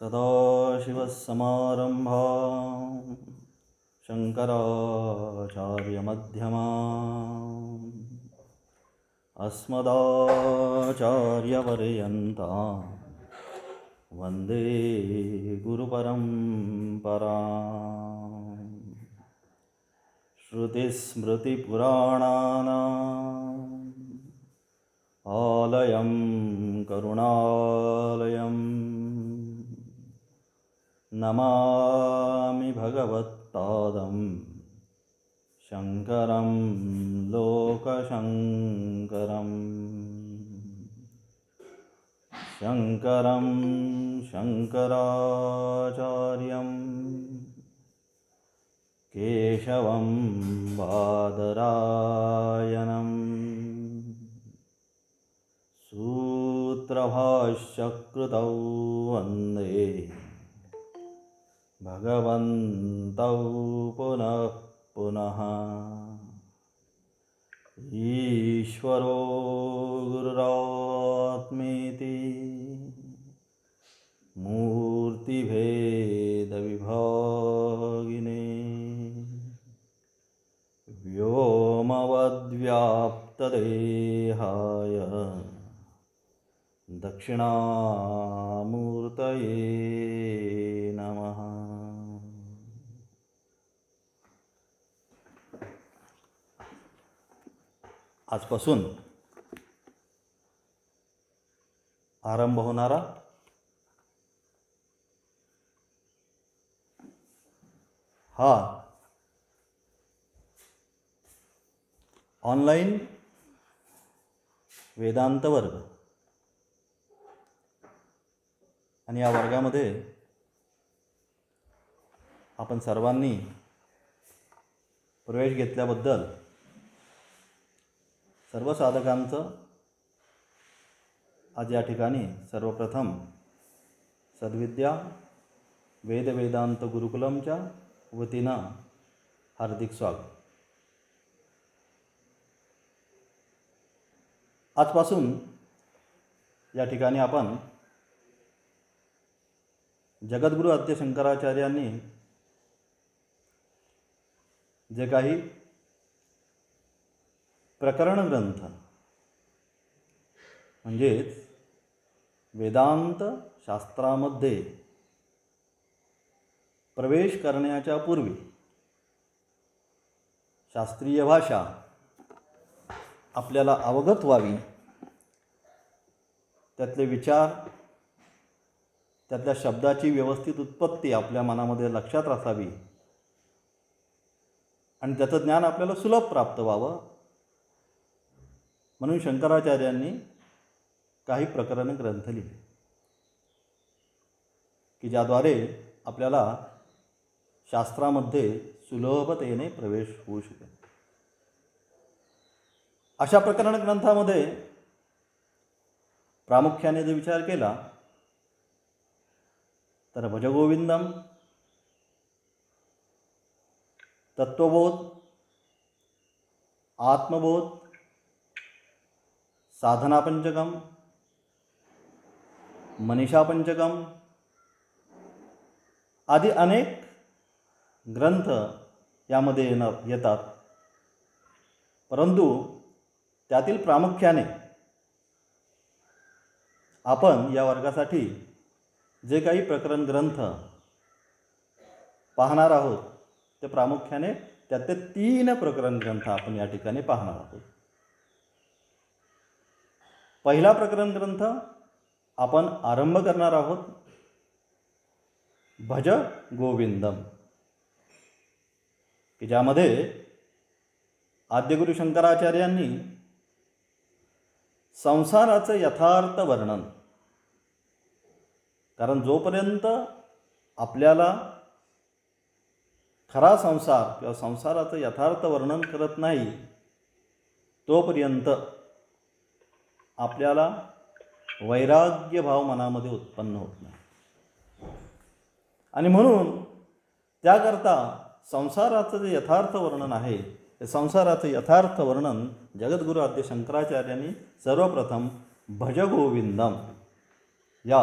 सदाशिवसमारम्भां शङ्कराचार्यमध्यमाम् अस्मदाचार्यपर्यन्तां वन्दे गुरुपरम्पराम्। श्रुतिस्मृतिपुराणानाम् आलयं करुणालयं नमामि भगवत्पादं शङ्करं लोकशङ्करं। शङ्करं शङ्कराचार्यं केशवं बादरायणं सूत्रभाष्यकृतौ वन्दे भगवन्तौ पुनः पुनः। ईश्वरो गुरुरात्मेति मूर्तिभेदविभागिने व्योमवद्व्याप्तदेहाय दक्षिणामूर्तये नमः। आजपासून आरंभ होणारा हा ऑनलाईन वेदांत वर्ग आणि या वर्गामध्ये आपण सर्वांनी प्रवेश घेतल्याबद्दल सर्व साधकांचं आज या ठिकाणी सर्वप्रथम सद्विद्या वेद वेदांत गुरुकुलमच्या वतीनं हार्दिक स्वागत। आजपासून या ठिकाणी आपण जगद्गुरु आद्य शंकराचार्यांनी जे काही प्रकरण ग्रंथ म्हणजेच वेदांत शास्त्रामध्ये प्रवेश करण्याच्या पूर्वी शास्त्रीय भाषा आपल्याला अवगत व्हावी, त्यातले विचार, त्यातल्या शब्दाची व्यवस्थित उत्पत्ती आपल्या मनामध्ये लक्षात असावी आणि त्याचं ज्ञान आपल्याला सुलभ प्राप्त व्हावं म्हणून शंकराचार्यांनी काही प्रकरण ग्रंथ लिहिले की ज्याद्वारे आपल्याला शास्त्रामध्ये सुलभतेने प्रवेश होऊ शकेल। अशा प्रकरण ग्रंथामध्ये प्रामुख्याने जर विचार केला तर भजगोविंदम, तत्वबोध, आत्मबोध, साधना पंचकम, मनीषा पंचकम आदी अनेक ग्रंथ यामध्ये येतात, परंतु त्यातील प्रामुख्याने आपण या वर्गासाठी जे काही प्रकरण ग्रंथ पाहणार आहोत ते प्रामुख्याने त्यातले 3 प्रकरण ग्रंथ आपण या ठिकाणी पाहणार आहोत। पहिला प्रकरण ग्रंथ आपण आरंभ करणार आहोत भज गोविंदम, की ज्यामध्ये आद्यगुरु शंकराचार्यांनी संसाराचं यथार्थ वर्णन, कारण जोपर्यंत आपल्याला खरा संसार किंवा संसाराचं यथार्थ वर्णन करत नाही तोपर्यंत आपल्याला वैराग्य भाव मनामध्ये उत्पन्न होत नाही आणि म्हणून त्याकरता संसाराचं जे यथार्थ वर्णन आहे ते संसाराचं यथार्थ वर्णन जगद्गुरु आद्य शंकराचार्यांनी सर्वप्रथम भज गोविंदम या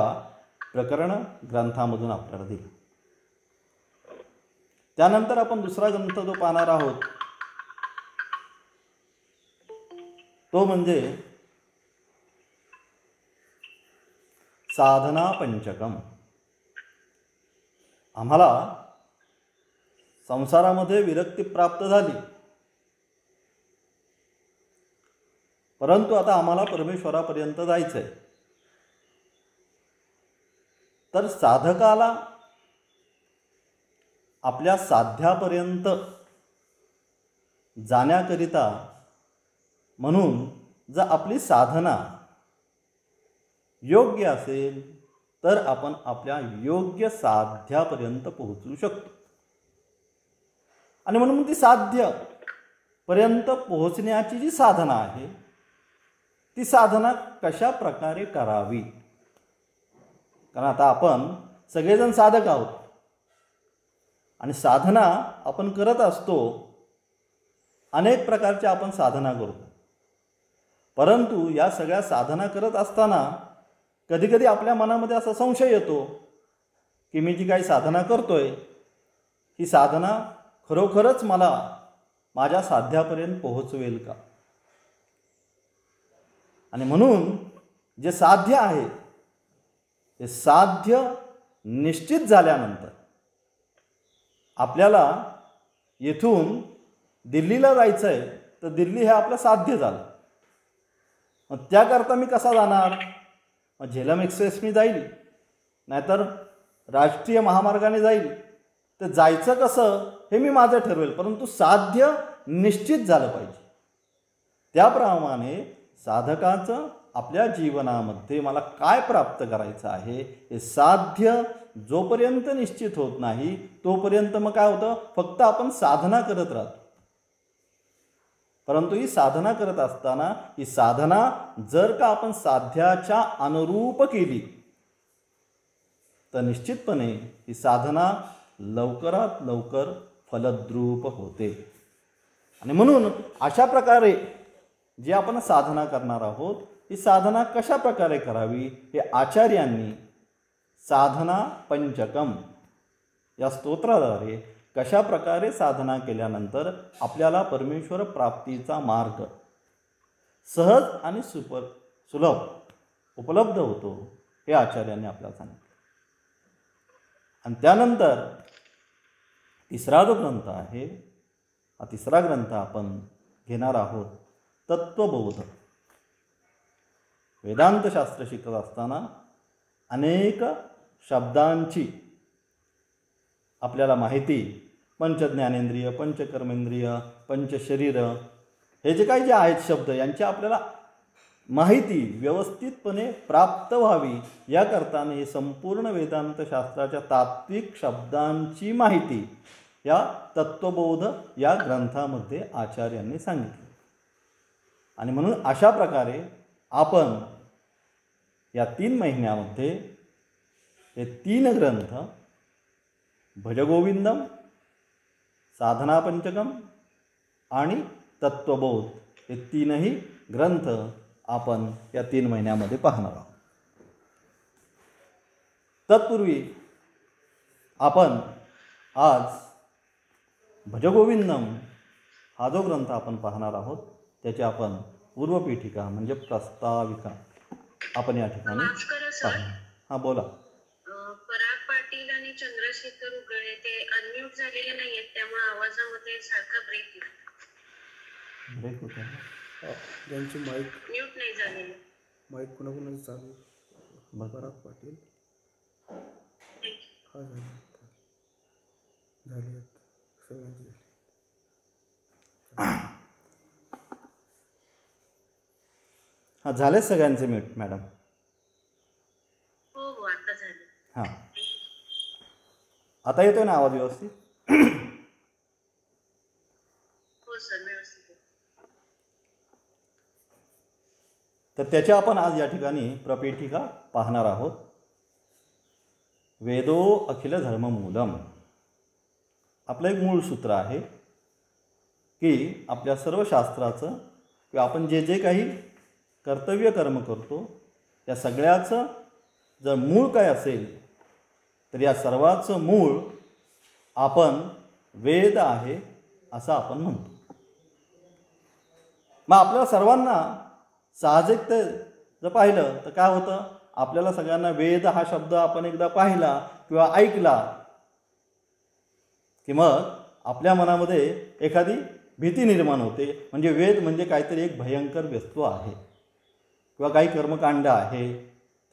प्रकरण ग्रंथामधून आपल्याला दिलं. त्यानंतर आपण दुसरा ग्रंथ जो पाहणार आहोत तो म्हणजे साधना पंचकम. आम्हाला संसारामध्ये विरक्ती प्राप्त झाली, परंतु आता आम्हाला परमेश्वरापर्यंत जायचं आहे. तर साधकाला आपल्या साध्यापर्यंत जाण्याकरिता म्हणून जर आपली साधना योग्य असेल तर आपण आपल्या योग्य साध्यापर्यंत पोहोचू शकतो. आणि म्हणून ती साध्यपर्यंत पोहोचण्याची जी साधना आहे ती साधना कशा प्रकारे करावी. कारण आता आपण सगळेजण साधक आहोत आणि साधना आपण करत असतो. अनेक प्रकारच्या आपण साधना करतो, परंतु या सगळ्या साधना करत असताना कधीकधी आपल्या मनामध्ये असा संशय येतो की मी जी काही साधना करतोय ही साधना खरोखरच मला माझ्या साध्यापर्यंत पोहोचवेल का. आणि म्हणून जे साध्य आहे ते साध्य निश्चित झाल्यानंतर आपल्याला येथून दिल्लीला जायचं आहे, तर दिल्ली हे आपलं साध्य झालं. मग त्याकरता मी कसा जाणार? मग झेलम एक्सप्रेसने जाईल, नाहीतर राष्ट्रीय महामार्गाने जाईल. तर जायचं कसं हे मी माझं ठरवेल, परंतु साध्य निश्चित झालं पाहिजे. त्याप्रमाणे साधकाचं आपल्या जीवनामध्ये मला काय प्राप्त करायचं आहे हे साध्य जोपर्यंत निश्चित होत नाही तोपर्यंत मग काय होतं, फक्त आपण साधना करत राहतो. परंतु ही साधना करत असताना ही साधना जर का आपण साध्याच्या अनुरूप केली तर निश्चितपणे ही साधना लवकरात लवकर फलद्रूप होते. आणि म्हणून अशा प्रकारे जी आपण साधना करणार आहोत ही साधना कशा प्रकारे करावी हे आचार्यांनी साधना पंचकम या स्तोत्राद्वारे कशा प्रकारे साधना केल्यानंतर आपल्याला परमेश्वर प्राप्तीचा मार्ग सहज आणि सुलभ उपलब्ध होतो हे आचार्यांनी आपल्याला सांगितलं. आणि त्यानंतर तिसरा जो ग्रंथ आहे हा तिसरा ग्रंथ आपण घेणार आहोत तत्वबोध. वेदांतशास्त्र शिकत असताना अनेक शब्दांची आपल्याला माहिती, पंचज्ञानेंद्रिय, पंचकर्मेंद्रिय, पंचशरीर हे जे काही जे आहेत शब्द यांची आपल्याला माहिती व्यवस्थितपणे प्राप्त व्हावी याकरता हे संपूर्ण वेदांतशास्त्राच्या तात्विक शब्दांची माहिती या तत्वबोध या ग्रंथामध्ये आचार्यांनी सांगितली. आणि म्हणून अशा प्रकारे आपण या 3 महिन्यामध्ये हे 3 ग्रंथ भजगोविंदम, साधना पंचकम आणि तत्वबोध हे 3ही ग्रंथ आपण या 3 महिन्यामध्ये पाहणार आहोत. तत्पूर्वी आपण आज भजगोविंदम हा जो ग्रंथ आपण पाहणार आहोत त्याची आपण पूर्वपीठिका म्हणजे प्रस्ताविका आपण या ठिकाणी पाहणार. हां बोला. पराग पाटील आणि चंद्रशेखर उगळे ते अनम्यूट झालेले नाहीयेत, त्यामुळे आवाजामध्ये सारखा ब्रेक होतो. ज्यांची माईक म्यूट नाही झालेले. माईक कुणाकुणाचं चालू? पराग पाटील हा झाले सगळ्यांची झाली. हां झाले सगळ्यांचे म्यूट मॅडम? हो हो आता झाले. हां आता येतोय ना आवाज व्यवस्थित? हो सर व्यवस्थित. तर त्याची आपण आज या ठिकाणी प्रपीठिका पाहणार आहोत. वेदो अखिल धर्ममूलम आपलं एक मूळ सूत्र आहे की आपल्या सर्व शास्त्राचं किंवा आपण जे जे काही कर्तव्य कर्म करतो त्या सगळ्याचं जर मूळ काय असेल तर या सर्वाचं मूळ आपण वेद आहे असं आपण म्हणतो. मग आपल्या सर्वांना साहजिक ते जर पाहिलं तर काय होतं, आपल्याला सगळ्यांना वेद हा शब्द आपण एकदा पाहिला किंवा ऐकला की मग आपल्या मनामध्ये एखादी भीती निर्माण होते. म्हणजे वेद म्हणजे काहीतरी एक भयंकर वस्तू आहे किंवा काही कर्मकांड आहे,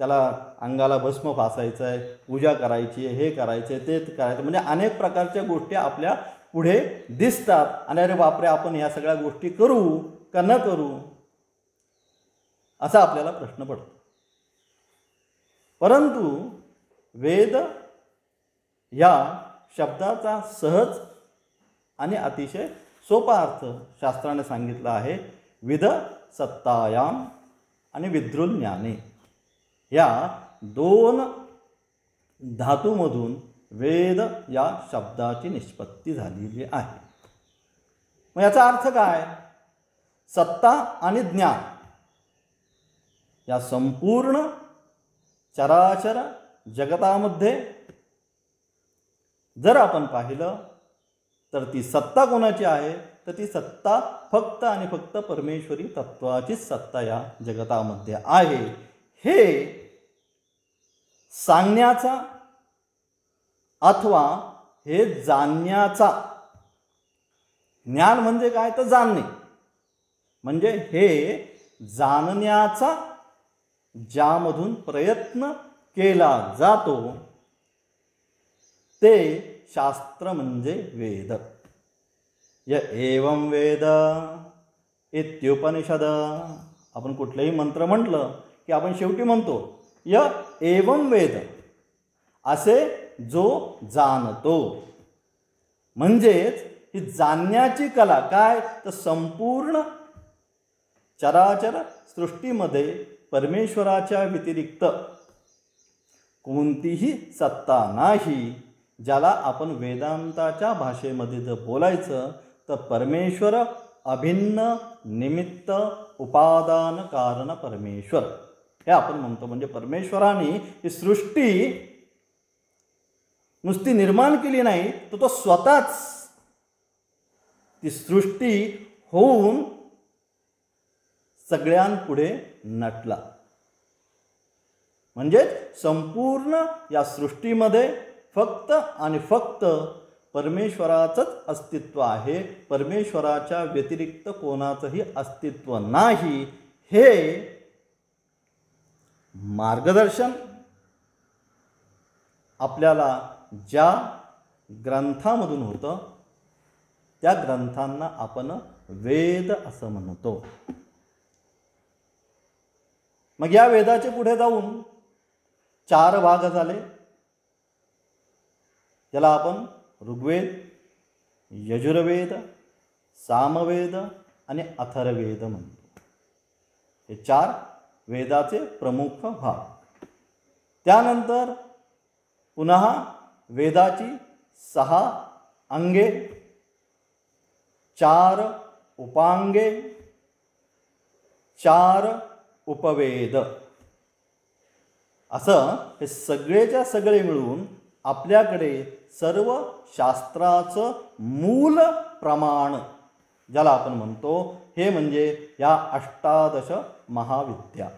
त्याला अंगाला भस्म फासायचं आहे, पूजा करायची आहे, हे करायचं आहे, ते करायचं, म्हणजे अनेक प्रकारच्या गोष्टी आपल्या पुढे दिसतात आणि अरे बापरे आपण ह्या सगळ्या गोष्टी करू का न करू असा आपल्याला प्रश्न पडतो. परंतु वेद या शब्दाचा सहज आणि अतिशय सोपा अर्थ शास्त्राने सांगितला आहे. विद सत्तायाम आणि विद्रुल ज्ञाने या दोन धातूमधून वेद या शब्दाची निष्पत्ती झालेली आहे. मग याचा अर्थ काय, सत्ता आणि ज्ञान या संपूर्ण चराचर जगतामध्ये जर आपण पाहिलं तर ती सत्ता कोणाची आहे, तर ती सत्ता फक्त आणि फक्त परमेश्वरी तत्वाचीच सत्ता या जगतामध्ये आहे. हे सांगण्याचा अथवा हे जाणण्याचा, ज्ञान म्हणजे काय तर जाणणे, म्हणजे हे जाणण्याचा ज्यामधून प्रयत्न केला जातो ते शास्त्र म्हणजे वेद. य एवं वेद इत्युपनिषद. आपण कुठलंही मंत्र म्हटलं की आपण शेवटी म्हणतो य एवं वेद, असे जो जाणतो. म्हणजेच ही जाणण्याची कला काय, तर संपूर्ण चराचर सृष्टीमध्ये परमेश्वराच्या व्यतिरिक्त कोणतीही सत्ता नाही. ज्याला आपण वेदांताच्या भाषेमध्ये जर बोलायचं तर परमेश्वर अभिन्न निमित्त उपादान कारण परमेश्वर हे आपण म्हणतो. म्हणजे परमेश्वराने ही सृष्टी नुसती निर्माण केली नाही, तर तो स्वतःच ती सृष्टी होऊन सगळ्यांपुढे नटला. म्हणजे संपूर्ण या सृष्टीमध्ये फक्त आणि फक्त परमेश्वराचंच अस्तित्व आहे, परमेश्वराच्या व्यतिरिक्त कोणाचंही अस्तित्व नाही. हे मार्गदर्शन आपल्याला ज्या ग्रंथामधून होतं त्या ग्रंथांना आपण वेद असं म्हणतो. मग या वेदाचे पुढे जाऊन 4 भाग झाले, ज्याला आपण ऋग्वेद, यजुर्वेद, सामवेद आणि अथर्ववेद म्हणतो. हे 4 वेदाचे प्रमुख भाग. त्यानंतर पुन्हा वेदाची 6 अंगे, 4 उपांगे, 4 उपवेद, असं हे सगळेच्या सगळे मिळून आपल्याकडे सर्व शास्त्राचं मूल प्रमाण ज्याला आपण म्हणतो हे म्हणजे या 18 महाविद्या,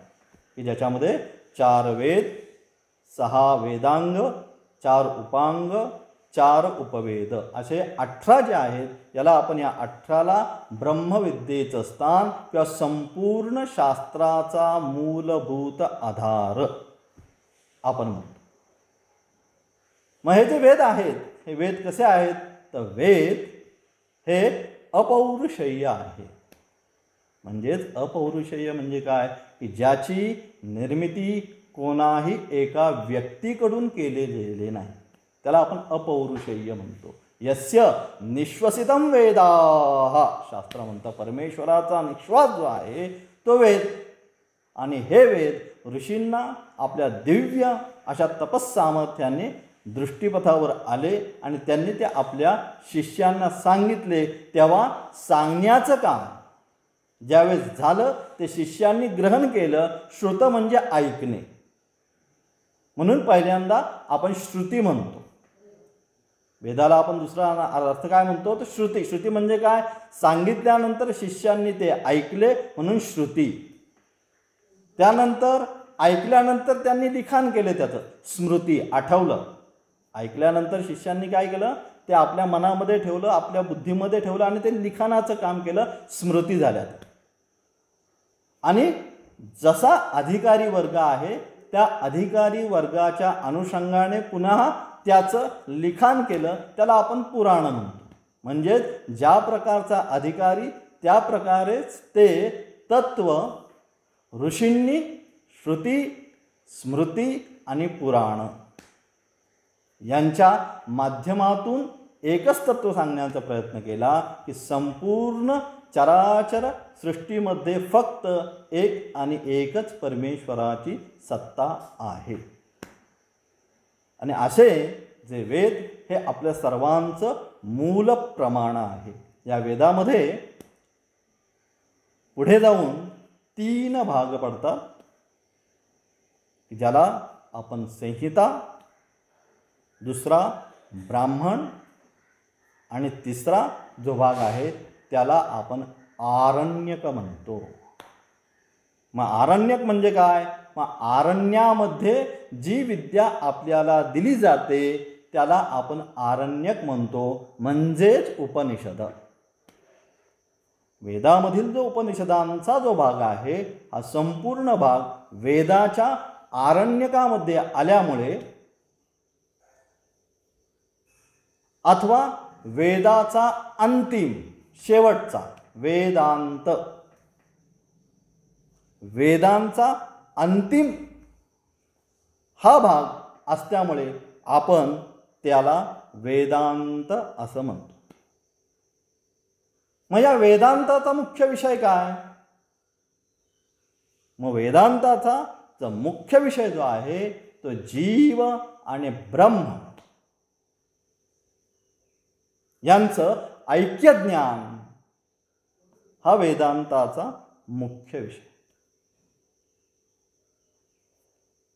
की ज्याच्यामध्ये 4 वेद, 6 वेदांग, 4 उपांग, 4 उपवेद असे 18 जे आहेत, याला आपण या 18ला ब्रह्मविद्येचं स्थान किंवा संपूर्ण शास्त्राचा मूलभूत आधार आपण म्हणतो. मग हे जे वेद आहेत, हे वेद कसे आहेत, तर वेद हे अपौरुषेय आहे. म्हणजेच अपौरुषेय म्हणजे काय, की ज्याची निर्मिती कोणाही एका व्यक्तीकडून केलेली नाही, त्याला आपण अपौरुषेय म्हणतो. यस्य निश्वसितम वेदाः, शास्त्र म्हणतं परमेश्वराचा निश्वास जो आहे तो वेद. आणि हे वेद ऋषींना आपल्या दिव्य अशा तपस्सामर्थ्याने दृष्टीपथावर आले आणि त्यांनी ते आपल्या शिष्यांना सांगितले. तेव्हा सांगण्याचं काम ज्यावेळेस झालं ते शिष्यांनी ग्रहण केलं. श्रुत म्हणजे ऐकणे, म्हणून पहिल्यांदा आपण श्रुती म्हणतो. वेदाला आपण दुसरा अर्थ काय म्हणतो तर श्रुती. श्रुती म्हणजे काय? सांगितल्यानंतर शिष्यांनी ते ऐकले म्हणून श्रुती. त्यानंतर ऐकल्यानंतर त्यांनी लिखाण केले त्याचं स्मृती. आठवलं. ऐकल्यानंतर शिष्यांनी काय केलं ते आपल्या मनामध्ये ठेवलं, आपल्या बुद्धीमध्ये ठेवलं आणि ते लिखाणाचं काम केलं, स्मृती झाल्या. आणि जसा अधिकारी वर्ग आहे त्या अधिकारी वर्गाच्या अनुषंगाने पुन्हा त्याचं लिखाण केलं त्याला आपण पुराण म्हणतो. म्हणजेच ज्या प्रकारचा अधिकारी त्या प्रकारेच ते तत्व ऋषींनी श्रुती, स्मृती आणि पुराण यांच्या माध्यमातून एकच तत्व सांगण्याचा प्रयत्न केला की संपूर्ण चराचर सृष्टीमध्ये फक्त एक आणि एकच परमेश्वराची सत्ता आहे. आणि असे जे वेद हे आपल्या सर्वांचं मूल प्रमाण आहे. या वेदामध्ये पुढे जाऊन 3 भाग पडतात, ज्याला आपण संहिता, दुसरा ब्राह्मण आणि तिसरा जो भाग आहे त्याला आपण आरण्यक म्हणतो. मग आरण्यक म्हणजे काय? मग आरण्यामध्ये जी विद्या आपल्याला दिली जाते त्याला आपण आरण्यक म्हणतो, म्हणजेच उपनिषद. वेदामधील जो उपनिषदांचा जो भाग आहे हा संपूर्ण भाग वेदाच्या आरण्यकामध्ये आल्यामुळे अथवा वेदाचा अंतिम शेवटचा वेदांत, वेदांचा अंतिम हा भाग असल्यामुळे आपण त्याला वेदांत असं म्हणतो. मग या वेदांताचा मुख्य विषय काय? मग वेदांताचा जो मुख्य विषय जो आहे तो जीव आणि ब्रह्म यांचं ऐक्यज्ञान हा वेदांताचा मुख्य विषय.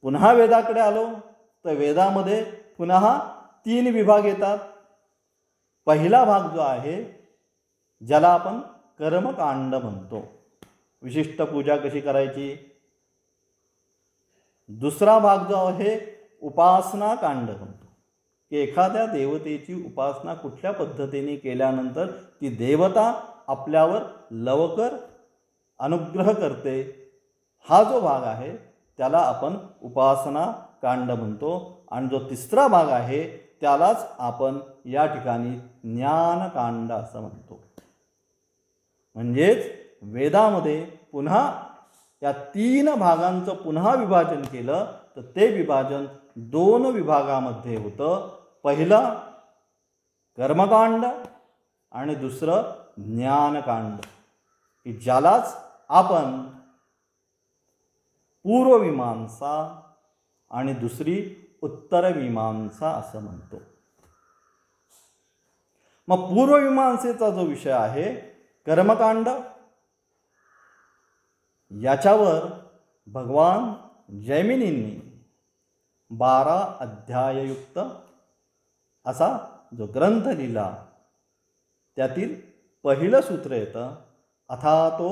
पुन्हा वेदाकडे आलो तर वेदामध्ये पुन्हा 3 विभाग येतात. पहिला भाग जो आहे ज्याला आपण कर्मकांड म्हणतो, विशिष्ट पूजा कशी करायची. दुसरा भाग जो आहे उपासना कांड म्हणतो, की एखाद्या देवतेची उपासना कुठल्या पद्धतीने केल्यानंतर ती देवता आपल्यावर लवकर अनुग्रह करते, हा जो भाग आहे त्याला आपण उपासना कांड म्हणतो. आणि जो तिसरा भाग आहे त्यालाच आपण या ठिकाणी ज्ञानकांड असं म्हणतो. म्हणजेच वेदामध्ये पुन्हा या 3 भागांचं पुन्हा विभाजन केलं तर ते विभाजन 2 विभागामध्ये होतं. पहिलं कर्मकांड आणि दुसरं ज्ञानकांड, की ज्यालाच आपण पूर्वमीमांसा आणि दुसरी उत्तरमीमांसा असं म्हणतो. मग पूर्वमीमांसेचा जो विषय आहे कर्मकांड, याच्यावर भगवान जैमिनींनी 12 अध्याययुक्त असा जो ग्रंथ लिहिला. त्यातील पहिलं सूत्र येतं अथातो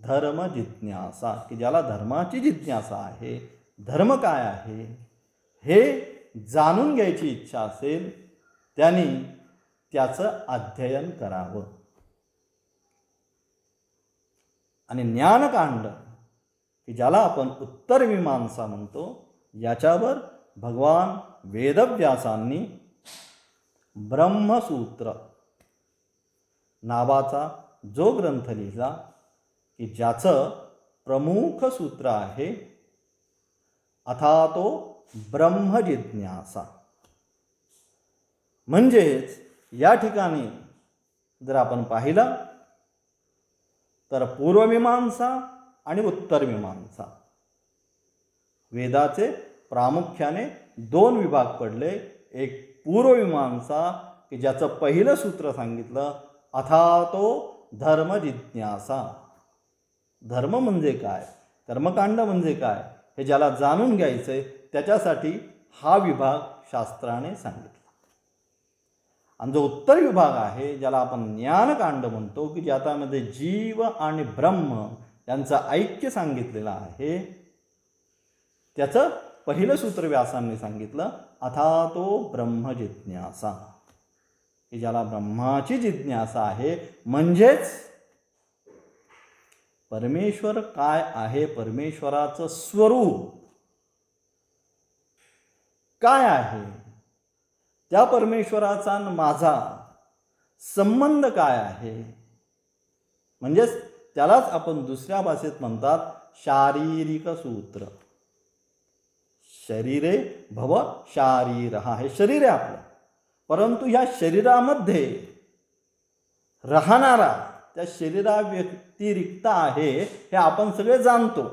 धर्म जिज्ञासा, की ज्याला धर्माची जिज्ञासा आहे, धर्म काय आहे हे जाणून घ्यायची इच्छा असेल त्यांनी त्याचं अध्ययन करावं. आणि ज्ञानकांड, की ज्याला आपण उत्तरमीमांसा म्हणतो, याच्यावर भगवान वेदव्यासांनी ब्रह्मसूत्र नावाचा जो ग्रंथ लिहिला, की ज्याचं प्रमुख सूत्र आहे अथातो ब्रह्मजिज्ञासा. म्हणजेच या ठिकाणी जर आपण पाहिलं तर पूर्वमीमांसा आणि उत्तरमीमांसा वेदाचे प्रामुख्याने 2 विभाग पडले. एक पूर्वमीमांसा, की ज्याचं पहिलं सूत्र सांगितलं अथातो धर्म जिज्ञासा. धर्म म्हणजे काय, कर्मकांड म्हणजे काय हे ज्याला जाणून घ्यायचंय त्याच्यासाठी हा विभाग शास्त्राने सांगितला. आणि जो उत्तर विभाग आहे, ज्याला आपण ज्ञानकांड म्हणतो, की ज्याच्यामध्ये जीव आणि ब्रह्म यांचं ऐक्य सांगितलेलं आहे, त्याचं पहिलं सूत्र व्यासांनी सांगितलं, अथातो ब्रह्म जिज्ञासा, की ज्याला ब्रह्माची जिज्ञासा आहे, म्हणजेच परमेश्वर काय आहे, परमेश्वराचं स्वरूप काय आहे, त्या परमेश्वराचा आणि माझा संबंध काय आहे, म्हणजेच त्यालाच आपण दुसऱ्या भाषेत म्हणतात शारीरिक सूत्र. शरीरे भव शारीर, हे शरीर आहे आपलं, परंतु ह्या शरीरामध्ये राहणारा त्या शरीरा व्यतिरिक्त आहे हे आपण सगळे जाणतो.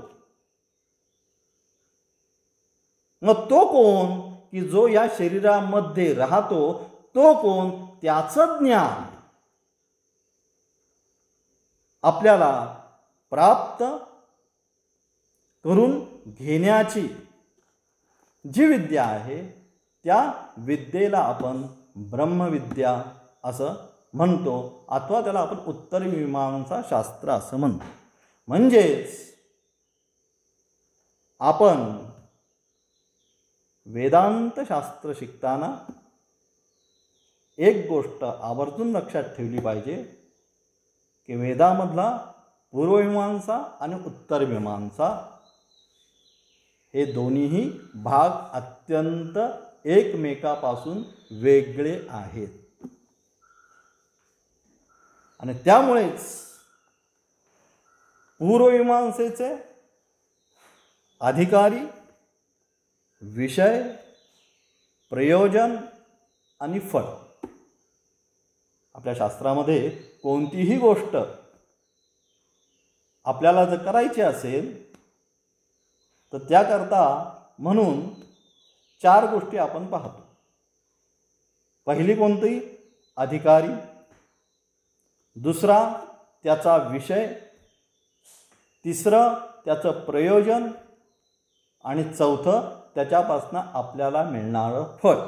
मग तो कोण, की जो या शरीरामध्ये राहतो, तो कोण, त्याचं ज्ञान आपल्याला प्राप्त करून घेण्याची जी विद्या आहे, त्या विद्येला आपण ब्रह्मविद्या असं म्हणतो, अथवा त्याला आपण उत्तर मीमांसा शास्त्र असं म्हणतो. म्हणजेच आपण वेदांत शास्त्र शिकताना एक गोष्ट आवर्जून लक्षात ठेवली पाहिजे, की वेदामधला पूर्वमीमांसा आणि उत्तर मीमांसा हे दोन्हीही भाग अत्यंत एकमेकापासून वेगळे आहेत. आणि त्यामुळेच पूर्वमीमांसेचे अधिकारी, विषय, प्रयोजन आणि फळ. आपल्या शास्त्रामध्ये कोणतीही गोष्ट आपल्याला जर करायची असेल तर त्याकरता म्हणून 4 गोष्टी आपण पाहतो. पहिली कोणती, अधिकारी. दुसरा त्याचा विषय. तिसरं त्याचं प्रयोजन. आणि चौथं त्याच्यापासून आपल्याला मिळणारं फळ.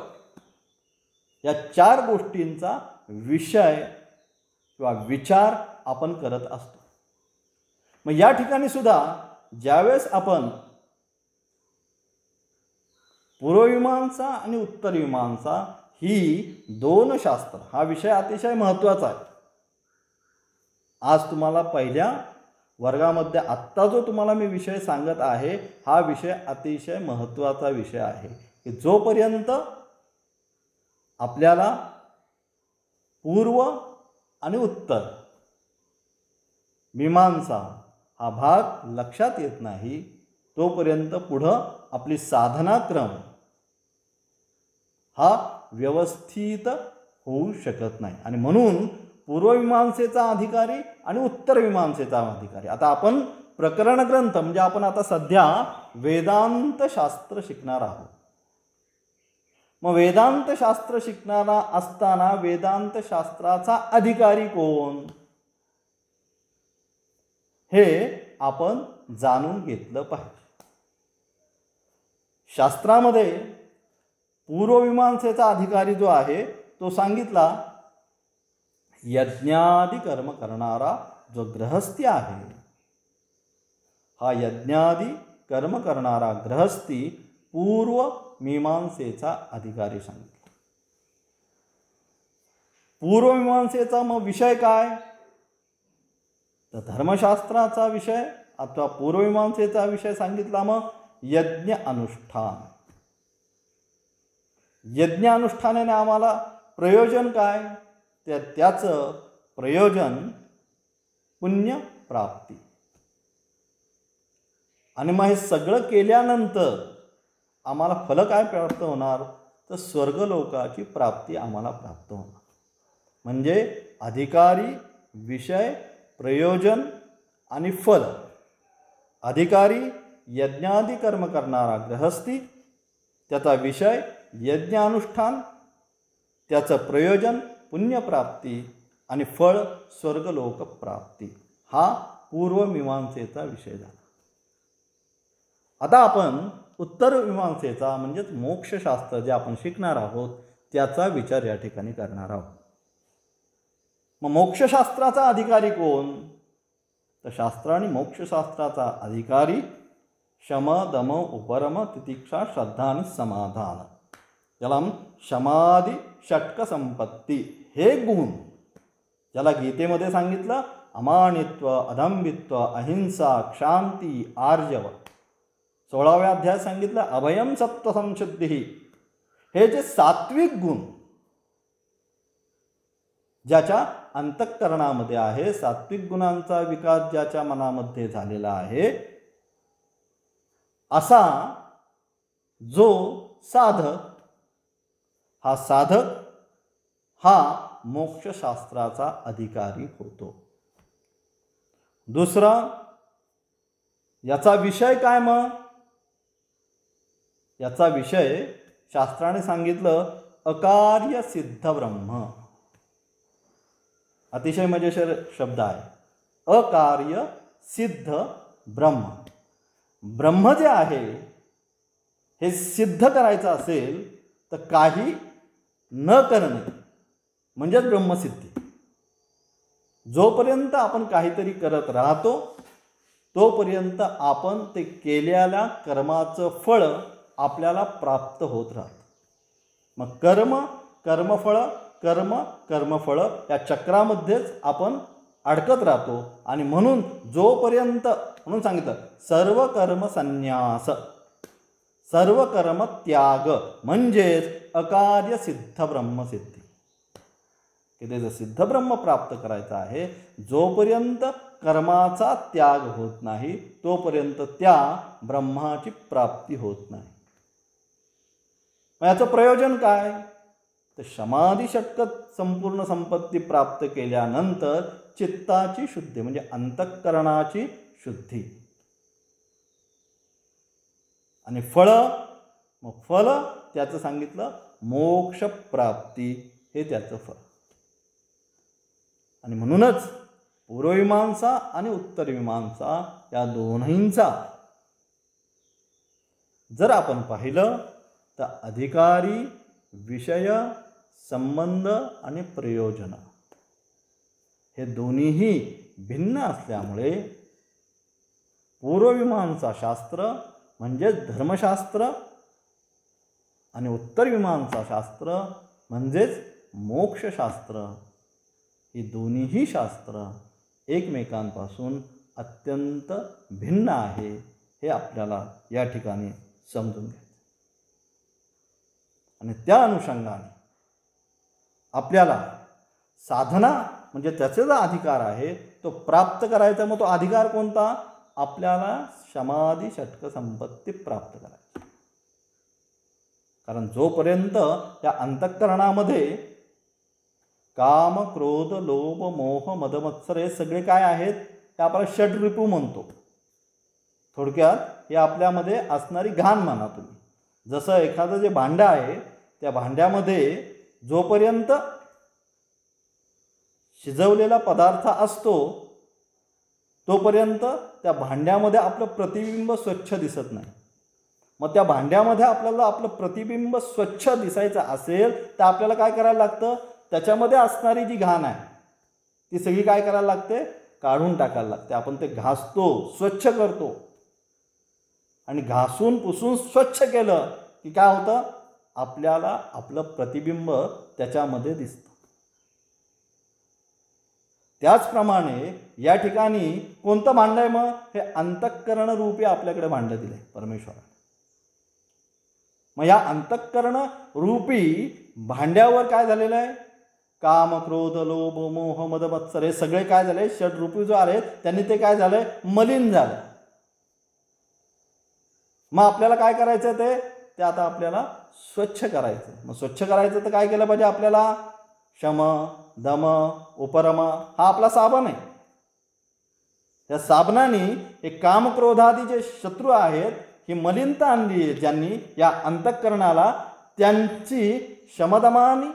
या 4 गोष्टींचा विषय किंवा विचार आपण करत असतो. मग या ठिकाणी सुद्धा ज्यावेळेस आपण पूर्वमीमांसा आणि उत्तरमीमांसा ही 2 शास्त्र, हा विषय अतिशय महत्त्वाचा आहे. आज तुम्हाला पहिल्या वर्गामध्ये आत्ता जो तुम्हाला मी विषय सांगत आहे, हा विषय अतिशय महत्त्वाचा विषय आहे, की जोपर्यंत आपल्याला पूर्व आणि उत्तर मीमांसा हा भाग लक्षात येत नाही, तोपर्यंत पुढं आपली साधनाक्रम हा व्यवस्थित होऊ शकत नाही. आणि म्हणून पूर्वमीमांसेचा अधिकारी आणि उत्तरमीमांसेचा अधिकारी. आता आपण प्रकरण ग्रंथ म्हणजे आपण आता सध्या वेदांत शास्त्र शिकणार आहोत. मग वेदांत शास्त्र शिकणारा असताना वेदांत शास्त्राचा अधिकारी कोण, हे आपण जाणून घेतलं पाहिजे. शास्त्रामध्ये पूर्वमीमांसेचा अधिकारी जो आहे तो सांगितला, यज्ञादि कर्म करणारा जो गृहस्थी आहे, हा यज्ञादि कर्म करणारा गृहस्थी पूर्व मीमांसेचा अधिकारी सांगितला. पूर्वमीमांसेचा मग विषय काय, तर धर्मशास्त्राचा विषय अथवा पूर्वमीमांसेचा विषय सांगितला. मग यज्ञ अनुष्ठान. यज्ञ अनुष्ठानाने आम्हाला प्रयोजन काय, तर त्याचं प्रयोजन पुण्य प्राप्ती. आणि मग हे सगळं केल्यानंतर आम्हाला फल काय प्राप्त होणार, तर स्वर्गलोकाची प्राप्ती आम्हाला प्राप्त होणार. म्हणजे अधिकारी, विषय, प्रयोजन आणि फल. अधिकारी यज्ञादि कर्म करणारा गृहस्थी, त्याचा विषय यज्ञानुष्ठान, त्याचं प्रयोजन पुण्यप्राप्ती आणि फळ स्वर्गलोक प्राप्ती. हा पूर्वमीमांसेचा विषय झाला. आता आपण उत्तर मीमांसेचा म्हणजेच मोक्षशास्त्र जे आपण शिकणार आहोत त्याचा विचार या ठिकाणी करणार आहोत. मग मोक्षशास्त्राचा अधिकारी कोण? तर शास्त्र आणि मोक्षशास्त्राचा अधिकारी शम दम उपरम तितिक्षा श्रद्धा आणि समाधान, ज्याला शमादी षटक संपत्ती हे गुण, ज्याला गीतेमध्ये सांगितलं अमानित्व, अदंबित्व, अहिंसा, क्षांती, आर्जव. 16व्या अध्यायात सांगितलं अभयम सत्व संशुद्धी. हे जे सात्विक गुण ज्याच्या अंतःकरणामध्ये आहे, सात्विक गुणांचा विकास ज्याच्या मनामध्ये झालेला आहे, असा जो साधक, हा साधक हा मोक्षशास्त्राचा अधिकारी होतो. दुसरा, याचा विषय काय? मग याचा विषय शास्त्राने सांगितलं अकार्य सिद्ध ब्रह्म. अतिशय मजेशीर शब्द आहे, अकार्य सिद्ध ब्रह्म. ब्रह्म जे आहे हे सिद्ध करायचं असेल तर काही न करणे म्हणजेच ब्रह्मसिद्धी. जोपर्यंत आपण काहीतरी करत राहतो तोपर्यंत आपण ते केलेल्या कर्माचं फळ आपल्याला प्राप्त होत राहतं. मग कर्म, कर्मफळ, कर्म, कर्मफळ या चक्रामध्येच आपण अडकत राहतो. आणि म्हणून जोपर्यंत, म्हणून सांगितलं सर्व कर्म संन्यास, सर्व कर्म त्याग म्हणजेच अकार्य सिद्ध ब्रह्मसिद्धी. की ते जर सिद्ध ब्रह्म प्राप्त करायचं आहे, जोपर्यंत कर्माचा त्याग होत नाही तोपर्यंत त्या ब्रह्माची प्राप्ती होत नाही. मग याचं प्रयोजन काय? तर समाधी षटक संपूर्ण संपत्ती प्राप्त केल्यानंतर चित्ताची शुद्धी म्हणजे अंतःकरणाची शुद्धी. आणि फळ, मग फळ त्याचं सांगितलं मोक्ष प्राप्ती, हे त्याचं फळ. आणि म्हणूनच पूर्वमीमांसा आणि उत्तरमीमांसा या दोन्हींचा जर आपण पाहिलं तर अधिकारी, विषय, संबंध आणि प्रयोजन हे दोन्हीही भिन्न असल्यामुळे पूर्वमीमांसा शास्त्र म्हणजेच धर्मशास्त्र आणि उत्तरमीमांसा शास्त्र म्हणजेच मोक्षशास्त्र, ही दोन्हीही शास्त्र एकमेकांपासून अत्यंत भिन्न आहे हे आपल्याला या ठिकाणी समजून घ्यायचं. आणि त्या अनुषंगाने आपल्याला साधना म्हणजे त्याचे जो अधिकार आहे तो प्राप्त करायचा. मग तो अधिकार कोणता? आपल्याला समाधी षटक संपत्ती प्राप्त करायची. कारण जोपर्यंत त्या अंतःकरणामध्ये काम, क्रोध, लोभ, मोह, मद, मत्सर हे सगळे काय आहेत ते आपण षड्रिपू म्हणतो. थोडक्यात हे आपल्यामध्ये असणारी घाण म्हणा तुम्ही. जसं एखादं जे भांडं आहे त्या भांड्यामध्ये जोपर्यंत शिजवलेला पदार्थ असतो तोपर्यंत त्या भांड्यामध्ये आपलं प्रतिबिंब स्वच्छ दिसत नाही. मग त्या भांड्यामध्ये आपल्याला आपलं प्रतिबिंब स्वच्छ दिसायचं असेल तर आपल्याला काय करायला लागतं? त्याच्यामध्ये असणारी जी घाण आहे ती सगळी काय करायला लागते? काढून टाकायला लागते. आपण ते घासतो, स्वच्छ करतो. आणि घासून पुसून स्वच्छ केलं की काय होतं? आपल्याला आपलं प्रतिबिंब त्याच्यामध्ये दिसतं. त्याचप्रमाणे या ठिकाणी कोणतं भांडं आहे? मग हे अंतःकरण रूपी आपल्याकडे भांडं दिलं आहे परमेश्वराने. मग या अंतःकरण रूपी भांड्यावर काय झालेलं आहे? काम, क्रोध, लोभ, मोह, मद, मत्सर हे सगळे काय झाले? षड्रूपी जो आहेत त्यांनी ते काय झालंय? मलिन झालं. मग आपल्याला काय करायचं? ते आता आपल्याला स्वच्छ करायचं. मग स्वच्छ करायचं तर काय केलं पाहिजे आपल्याला? शम, दम, उपरम हा आपला साबण आहे. त्या साबणाने हे कामक्रोधादी जे शत्रू आहेत ही मलिनता आणली आहे ज्यांनी या अंतःकरणाला, त्यांची शमदमानी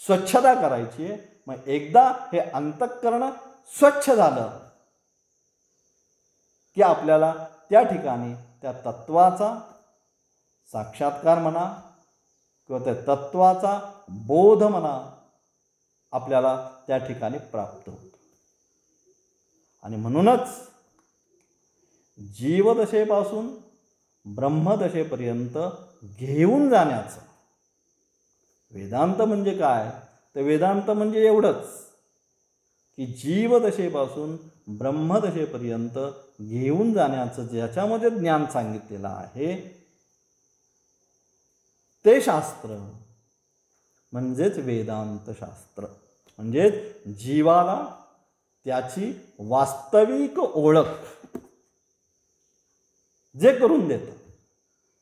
स्वच्छता करायची आहे. मग एकदा हे अंतःकरण स्वच्छ झालं की आपल्याला त्या ठिकाणी त्या तत्वाचा साक्षात्कार म्हणा किंवा त्या तत्वाचा बोध म्हणा आपल्याला त्या ठिकाणी प्राप्त होतो. आणि म्हणूनच जीवदशेपासून ब्रह्मदशेपर्यंत घेऊन जाण्याचं वेदांत म्हणजे काय? तर वेदांत म्हणजे एवढंच की जीवदशेपासून ब्रह्मदशेपर्यंत घेऊन जाण्याचं ज्याच्यामध्ये ज्ञान सांगितलेलं आहे ते शास्त्र म्हणजेच वेदांत शास्त्र. म्हणजेच जीवाला त्याची वास्तविक ओळख जे करून देतं.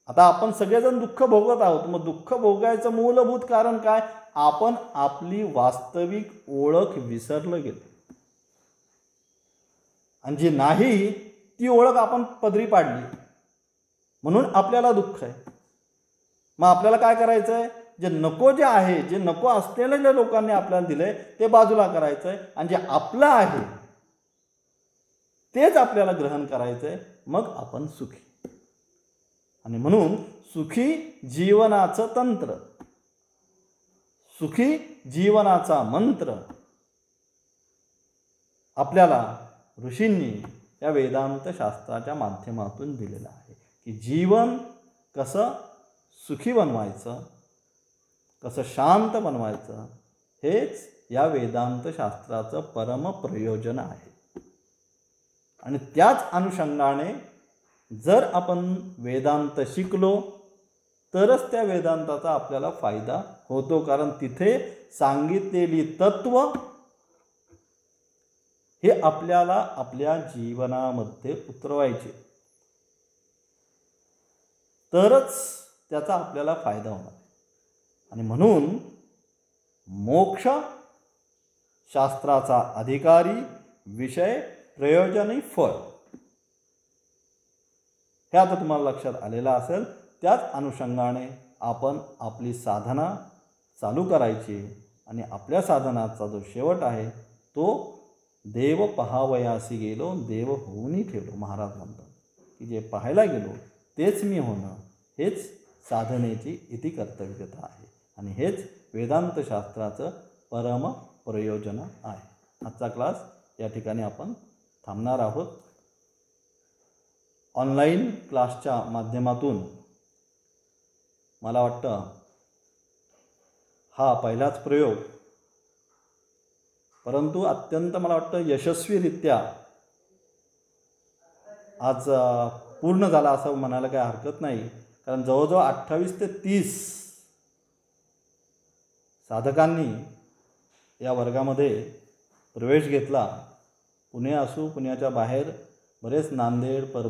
आता आपण सगळेजण दुःख भोगत आहोत. मग दुःख भोगायचं मूलभूत कारण काय? आपण आपली वास्तविक ओळख विसरलं गेलो आणि जी नाही ती ओळख आपण पदरी पाडली म्हणून आपल्याला दुःख आहे. मग आपल्याला काय करायचं आहे? जे नको जे आहे, जे नको असलेलं ज्या लोकांनी आपल्याला दिलंय ते बाजूला करायचं आहे आणि जे आपलं आहे तेच आपल्याला ग्रहण करायचं आहे. मग आपण सुखी. आणि म्हणून सुखी जीवनाचं तंत्र, सुखी जीवनाचा मंत्र आपल्याला ऋषींनी या वेदांत शास्त्राच्या माध्यमातून दिलेलं आहे की जीवन कसं सुखी बनवायचं, कसं शांत बनवायचं, हेच या वेदांत शास्त्राचं परम प्रयोजन आहे. आणि त्याच अनुषंगाने जर आपण वेदांत शिकलो तरच त्या वेदांताचा आपल्याला फायदा होतो. कारण तिथे सांगितलेली तत्व हे आपल्याला आपल्या जीवनामध्ये उतरवायचे, तरच त्याचा आपल्याला फायदा होणार. आणि म्हणून मोक्ष शास्त्राचा अधिकारी, विषय, प्रयोजन, फळ हे आता तुम्हाला लक्षात आलेलं असेल. त्याच अनुषंगाने आपण आपली साधना चालू करायची आणि आपल्या साधनाचा जो शेवट आहे तो देव पहावयासी गेलो देव होऊनही ठेवलो. महाराज म्हणतात की जे पाहायला गेलो तेच मी होणं, हेच साधनेची इति कर्तव्यता आहे आणि हेच वेदांत शास्त्राचं परम प्रयोजन आहे. आजचा क्लास या ठिकाणी आपण थांबणार आहोत. ऑनलाईन क्लासच्या माध्यमातून मला वाटतं हा पहिलाच प्रयोग, परंतु अत्यंत मला वाटतं यशस्वीरित्या आज पूर्ण झाला असं म्हणायला काही हरकत नाही. कारण जवळजवळ 28 ते 30 साधकांनी या वर्गामध्ये प्रवेश घेतला. पुणे असो, पुण्याच्या बाहेर बरेच नांदेड, परभणी